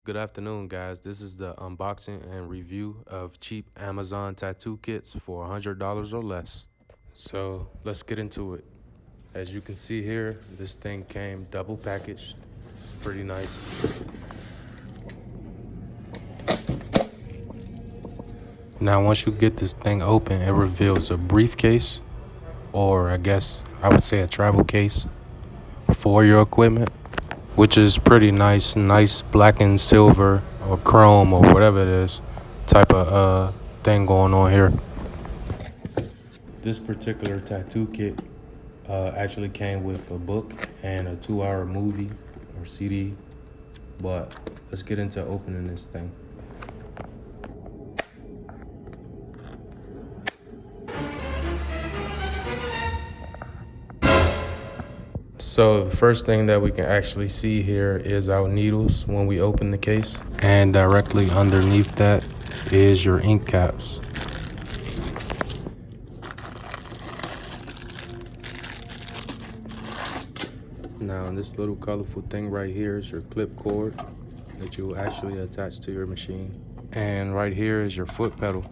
Good afternoon, guys. This is the unboxing and review of cheap Amazon tattoo kits for $100 or less. So let's get into it. As you can see here, this thing came double packaged. Pretty nice. Now, once you get this thing open, it reveals a briefcase, or I guess I would say a travel case for your equipment, which is pretty nice. Nice black and silver or chrome or whatever it is type of thing going on here. This particular tattoo kit actually came with a book and a 2-hour movie or CD, but let's get into opening this thing. So the first thing that we can actually see here is our needles when we open the case, and directly underneath that is your ink caps. Now this little colorful thing right here is your clip cord that you will actually attach to your machine. And right here is your foot pedal.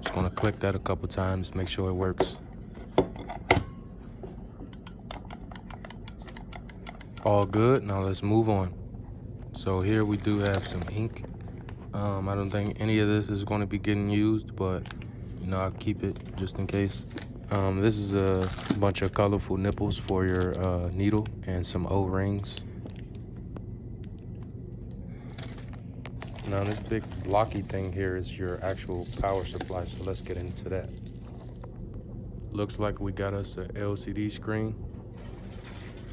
Just gonna click that a couple times, make sure it works. All good, now let's move on. So here we do have some ink. I don't think any of this is going to be getting used, but you know, I'll keep it just in case. This is a bunch of colorful nipples for your needle and some O-rings. Now this big blocky thing here is your actual power supply, so let's get into that. Looks like we got us a LCD screen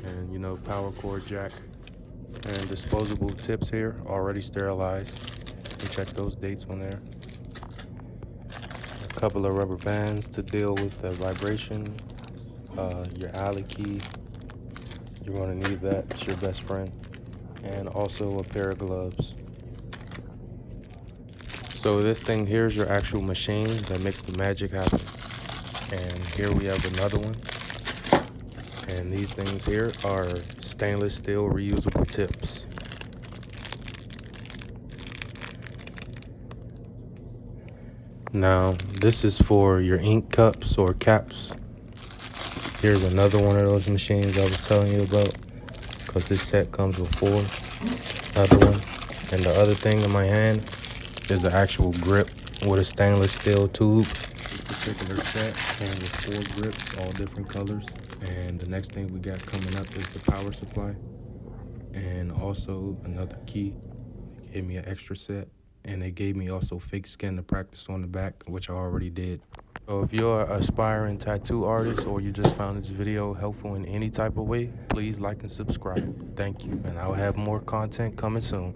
and, you know, power cord jack and disposable tips here, already sterilized. You check those dates on there. A couple of rubber bands to deal with the vibration. Your Allen key, you're gonna need that, it's your best friend. And also a pair of gloves. So this thing here is your actual machine that makes the magic happen. And here we have another one. And these things here are stainless steel reusable tips. Now, this is for your ink cups or caps. Here's another one of those machines I was telling you about, because this set comes with 4. Other one. And the other thing in my hand is an actual grip with a stainless steel tube. This particular set came with 4 grips, all different colors. And the next thing we got coming up is the power supply. And also another key. They gave me an extra set. And they gave me also fake skin to practice on the back, which I already did. So if you're an aspiring tattoo artist or you just found this video helpful in any type of way, please like and subscribe. Thank you, and I'll have more content coming soon.